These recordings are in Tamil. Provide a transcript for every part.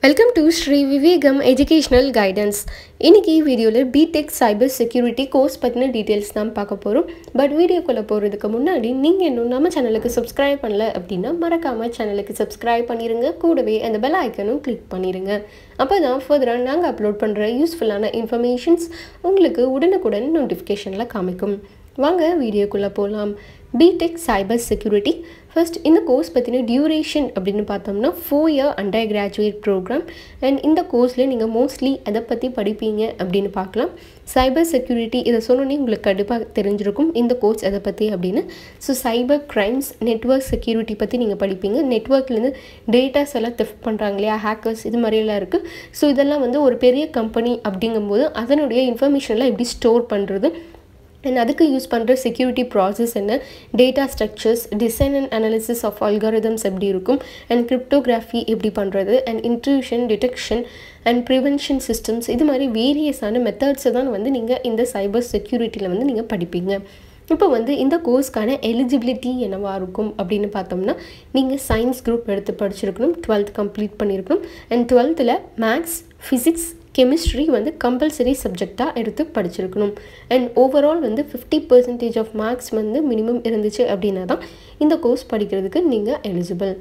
Welcome to Sri Vivegam Educational Guidance. இன்னைக்கு வீடியோல BTech Cyber Security கோர்ஸ் பத்தின டீடைல்ஸ் தான் பார்க்க போறோம். பட் வீடியோக்குள்ள போறதுக்கு முன்னாடி நீங்க இன்னும் நம்ம சேனலுக்கு subscribe பண்ணல அப்படினா மறக்காம சேனலுக்கு subscribe பண்ணிருங்க. கூடவே அந்த bell ஐகானும் click பண்ணிருங்க. அப்பதான் further நாங்க அப்லோட் பண்ற யூஸ்ஃபுல்லான இன்ஃபர்மேஷன்ஸ் உங்களுக்கு உடனுக்குடன் நோட்டிஃபிகேஷன்ல காமிக்கும். வாங்க வீடியோக்குள்ள போலாம். BTech Cyber Security first இந்த கோர்ஸ் பத்தின டியூரேஷன் அப்படினு பார்த்தோம்னா 4 year undergraduate program and இந்த கோர்ஸ்ல நீங்க mostly அத பத்தி படிப்பீங்க அப்படினு பார்க்கலாம். Cyber security இத சொன்னனே உங்களுக்கு கண்டிப்பா தெரிஞ்சிருக்கும் இந்த கோர்ஸ் அத பத்தி அப்படினு. So cyber crimes, network security பத்தி நீங்க படிப்பீங்க. நெட்வொர்க்ல இருந்து டேட்டாஸ் எல்லாம் theft பண்றாங்கலையா hackers இது மாதிரி எல்லாம் இருக்கு. So இதெல்லாம் வந்து ஒரு பெரிய கம்பெனி அப்படிங்கும்போது அதனுடைய இன்ஃபர்மேஷன் எல்லாம் எப்படி ஸ்டோர் பண்றது and அதுக்கு யூஸ் பண்ற security process என்ன data structures design and analysis of algorithms எப்படி இருக்கும் and cryptography எப்படி பண்றது and intrusion detection and prevention systems இது மாதிரி various ஆன methods தான் வந்து நீங்க இந்த cyber securityல வந்து நீங்க படிப்பீங்க. இப்போ வந்து இந்த கோர்ஸ்க்கான எலிஜிபிலிட்டி என்னவா இருக்கும் அப்படினு பார்த்தோம்னா நீங்க சயின்ஸ் குரூப் எடுத்து படிச்சிருக்கணும் 12th கம்ப்ளீட் பண்ணிருக்கணும் and 12thல மேத்ஸ் physics chemistry வந்து compulsory subject எடுத்து படிச்சிருக்கணும் and overall வந்து 50% of marks வந்து minimum இருந்துச்சு அப்படினா தான் இந்த கோர்ஸ் படிக்கிறதுக்கு நீங்க eligible.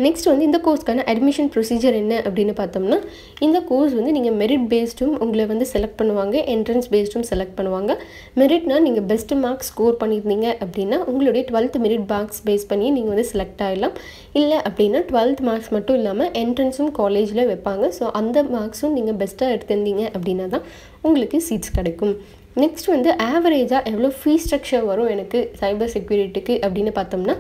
நெக்ஸ்ட் வந்து இந்த கோர்ஸ்க்கான அட்மிஷன் ப்ரொசீஜர் என்ன அப்படினு பார்த்தோம்னா இந்த கோர்ஸ் வந்து நீங்க மெரிட் பேஸ்டும் உங்களை வந்து செலக்ட் பண்ணுவாங்க என்ட்ரன்ஸ் பேஸ்டும் செலக்ட் பண்ணுவாங்க. மெரிட்னா நீங்க பெஸ்ட் மார்க்ஸ் ஸ்கோர் பண்ணிருந்தீங்க அப்படினா உங்களுடைய 12th மெரிட் மார்க்ஸ் பேஸ் பண்ணி நீங்க வந்து செலக்ட் ஆயிடலாம். இல்ல அப்படினா 12th மார்க்ஸ் மட்டும் இல்லாம என்ட்ரன்ஸும் காலேஜ்ல வைப்பாங்க. சோ அந்த மார்க்ஸும் நீங்க பெஸ்டா எடுத்திருந்தீங்க அப்படினா தான் உங்களுக்கு சீட்ஸ் கிடைக்கும். நெக்ஸ்ட் வந்து ஆவரேஜா எவ்வளவு ஃபீ ஸ்ட்ரக்சர் வரும் எனக்கு சைபர் செக்யூரிட்டிக்கு அப்படினு பார்த்தோம்னா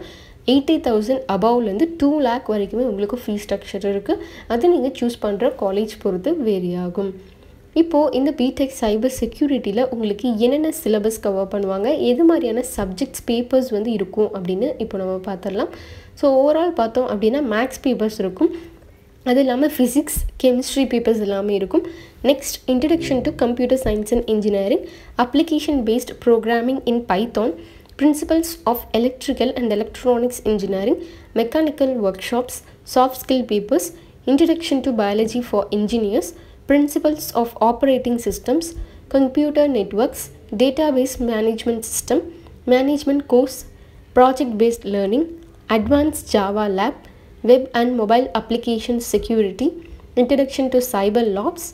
80,000 above இருந்து 2 lakh வரைக்குமே உங்களுக்கு ஃபீ ஸ்ட்ரக்சர் இருக்கு. அது நீங்க சூஸ் பண்ற காலேஜ் பொறுத்து வேரி ஆகும். இப்போ இந்த BTech Cyber Securityல உங்களுக்கு என்னென்ன சிலபஸ் கவர் பண்ணுவாங்க எது மாதிரியான சப்ஜெக்ட்ஸ் பேப்பர்ஸ் வந்து இருக்கும் அப்படினு இப்போ நம்ம பார்த்தறலாம். சோ ஓவரால் பார்த்தோம் அப்படினா மேத்ஸ் பேப்பர்ஸ் இருக்கும். அது இல்லாம physics chemistry பேப்பர்ஸ் எல்லாமே இருக்கும். Next introduction to computer science and engineering, application based programming in Python, principles of electrical and electronics engineering, mechanical workshops, soft skill papers, introduction to biology for engineers, principles of operating systems, computer networks, database management system, management course, project based learning, advanced Java lab, web and mobile application security, introduction to cyber ops,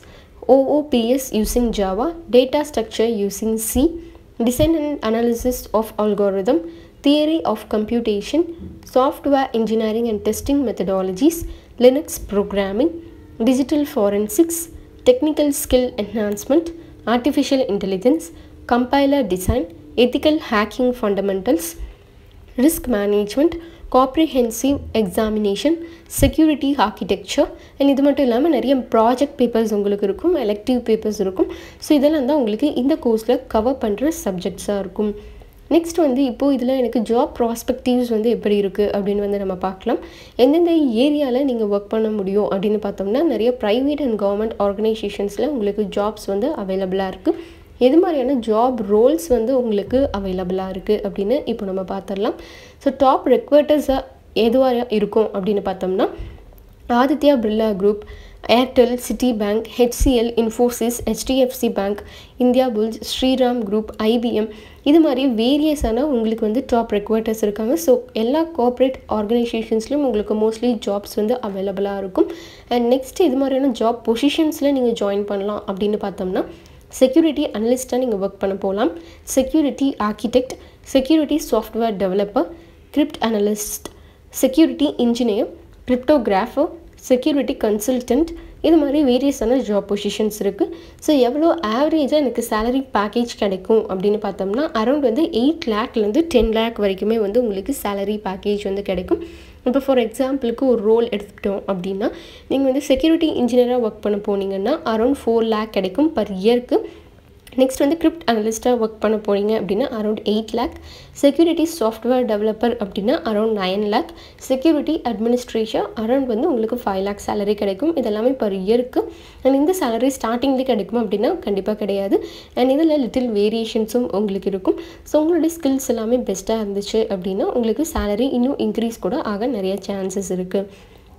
OOPS using Java, data structure using C, design and analysis of algorithm, theory of computation, software engineering and testing methodologies, Linux programming, digital forensics, technical skill enhancement, artificial intelligence, compiler design, ethical hacking fundamentals, risk management, comprehensive examination, security architecture and இது மட்டும் இல்லாம நிறைய ப்ராஜெக்ட் பேப்பர்ஸ் உங்களுக்கு இருக்கும் எலெக்டிவ் பேப்பர்ஸ் இருக்கும். ஸோ இதெல்லாம் தான் உங்களுக்கு இந்த கோர்ஸ்ல கவர் பண்ற சப்ஜெக்ட்ஸா இருக்கும். நெக்ஸ்ட் வந்து இப்போ இதுல எனக்கு ஜாப் ப்ராஸ்பெக்டிவ்ஸ் வந்து எப்படி இருக்கு அப்படினு வந்து நம்ம பார்க்கலாம். எந்தெந்த ஏரியால நீங்க வர்க் பண்ண முடியும் அப்படினு பார்த்தோம்னா நிறைய பிரைவேட் அண்ட் கவர்மெண்ட் ஆர்கனைசேஷன்ஸ்ல உங்களுக்கு ஜாப்ஸ் வந்து அவைலபிளா இருக்கு. எது மாதிரியான ஜாப் ரோல்ஸ் வந்து உங்களுக்கு அவைலபிளா இருக்கு அப்படினு இப்போ நம்ம பார்த்தறலாம். ஸோ டாப் ரெக்ரூட்டர்ஸா எதுவா இருக்கும் அப்படினு பார்த்தோம்னா Aditya Birla group, Airtel, city bank, HCL, Infosys, HDFC bank, Indiabulls, Shriram group, IBM இது மாதிரி வேரியஸான உங்களுக்கு வந்து டாப் ரெக்ரூட்டர்ஸ் இருக்காங்க. ஸோ எல்லா கார்ப்பரேட் ஆர்கனைசேஷன்ஸ்லையும் உங்களுக்கு மோஸ்ட்லி ஜாப்ஸ் வந்து அவைலபிளாக இருக்கும். அண்ட் நெக்ஸ்ட் இது மாதிரியான ஜாப் பொசிஷன்ஸில் நீங்கள் ஜாயின் பண்ணலாம் அப்படின்னு பார்த்தோம்னா செக்யூரிட்டி அனலிஸ்ட்டாக நீங்கள் ஒர்க் பண்ண போகலாம், security architect, security software developer, crypt analyst, security engineer, cryptographer, security consultant இது மாதிரி வேரியஸான ஜாப் பொசிஷன்ஸ் இருக்குது. ஸோ எவ்வளோ ஆவரேஜாக எனக்கு சேலரி பேக்கேஜ் கிடைக்கும் அப்படின்னு பார்த்தோம்னா அரௌண்ட் வந்து 8 lakh-லேருந்து 10 lakh வரைக்குமே வந்து உங்களுக்கு சேலரி பேக்கேஜ் வந்து கிடைக்கும். இப்போ ஃபார் எக்ஸாம்பிளுக்கு ஒரு ரோல் எடுத்துக்கிட்டோம் அப்படின்னா நீங்கள் வந்து செக்யூரிட்டி இன்ஜினியராக ஒர்க் பண்ண போனீங்கன்னா அரௌண்ட் 4 lakh கிடைக்கும் பர் இயருக்கு. நெக்ஸ்ட் வந்து கிரிப்ட் அனலிஸ்ட்டாக ஒர்க் பண்ண போனீங்க அப்படின்னா around 8 lakh, security software developer அப்படின்னா around 9 lakh, security administration around வந்து உங்களுக்கு 5 lakh சேலரி கிடைக்கும். இதெல்லாமே பர் இயருக்கு. அண்ட் இந்த சேலரி ஸ்டார்டிங்லேயே கிடைக்கும் அப்படின்னா கண்டிப்பாக கிடையாது. அண்ட் இதில் லிட்டில் வேரியேஷன்ஸும் உங்களுக்கு இருக்கும். ஸோ உங்களுடைய ஸ்கில்ஸ் எல்லாமே பெஸ்ட்டாக இருந்துச்சு அப்படின்னா உங்களுக்கு சேலரி இன்னும் இன்க்ரீஸ் கூட ஆக நிறைய சான்சஸ் இருக்குது.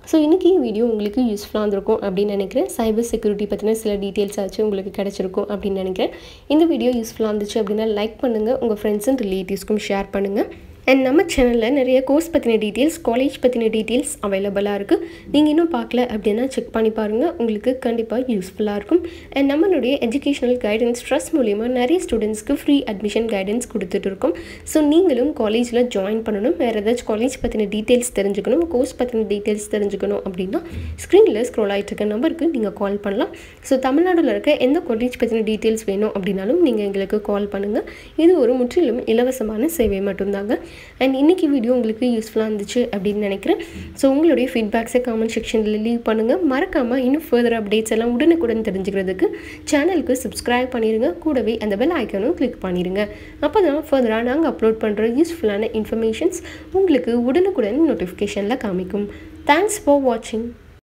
ஸோ இன்றைக்கி வீடியோ உங்களுக்கு யூஸ்ஃபுல்லாக இருந்திருக்கும் அப்படின்னு நினைக்கிறேன். சைபர் செக்யூரிட்டி பற்றின சில டீட்டெயில்ஸ் ஆச்சு உங்களுக்கு கிடச்சிருக்கும் அப்படின்னு நினைக்கிறேன். இந்த வீடியோ யூஸ்ஃபுல்லாக இருந்துச்சு அப்படின்னா லைக் பண்ணுங்கள், உங்கள் ஃப்ரெண்ட்ஸ் அண்ட் ரிலேட்டிவ்ஸ்க்கும் ஷேர் பண்ணுங்கள். அண்ட் நம்ம சேனலில் நிறைய கோர்ஸ் பற்றின டீட்டெயில்ஸ், காலேஜ் பற்றின டீட்டெயில்ஸ் அவைலபிளாக இருக்குது. நீங்கள் இன்னும் பார்க்கல அப்படின்னா செக் பண்ணி பாருங்கள், உங்களுக்கு கண்டிப்பாக யூஸ்ஃபுல்லாக இருக்கும். அண்ட் நம்மளுடைய எஜுகேஷனல் கைடன்ஸ் ட்ரஸ்ட் மூலிமா நிறைய ஸ்டூடெண்ட்ஸ்க்கு ஃப்ரீ அட்மிஷன் கைடன்ஸ் கொடுத்துட்டு இருக்கோம். ஸோ நீங்களும் காலேஜில் ஜாயின் பண்ணணும், வேறு ஏதாச்சும் காலேஜ் பற்றின டீட்டெயில்ஸ் தெரிஞ்சுக்கணும், கோர்ஸ் பற்றின டீட்டெயில்ஸ் தெரிஞ்சுக்கணும் அப்படின்னா ஸ்க்ரீனில் ஸ்க்ரோல் ஆகிட்டு இருக்க நம்பருக்கு நீங்கள் கால் பண்ணலாம். ஸோ தமிழ்நாட்டில் இருக்க எந்த காலேஜ் பற்றின டீட்டெயில்ஸ் வேணும் அப்படின்னாலும் நீங்கள் எங்களுக்கு கால் பண்ணுங்கள். இது ஒரு முற்றிலும் இலவசமான சேவை மட்டும்தாங்க. அண்ட் இன்றைக்கி வீடியோ உங்களுக்கு யூஸ்ஃபுல்லாக இருந்துச்சு அப்படின்னு நினைக்கிறேன். ஸோ உங்களுடைய ஃபீட்பேக்ஸை கமெண்ட் செக்ஷனில் லீவ் பண்ணுங்கள். மறக்காமல் இன்னும் ஃபர்தர் அப்டேட்ஸ் எல்லாம் உடனுக்குடன் தெரிஞ்சுக்கிறதுக்கு சேனலுக்கு சப்ஸ்கிரைப் பண்ணிடுங்க, கூடவே அந்த பெல் ஐக்கானும் கிளிக் பண்ணிடுங்க. அப்போ தான் ஃபர்தராக நாங்கள் அப்லோட் பண்ணுற யூஸ்ஃபுல்லான இன்ஃபர்மேஷன்ஸ் உங்களுக்கு உடனுக்குடன் நோட்டிஃபிகேஷனில் காமிக்கும். தேங்க்ஸ் ஃபார் வாட்சிங்.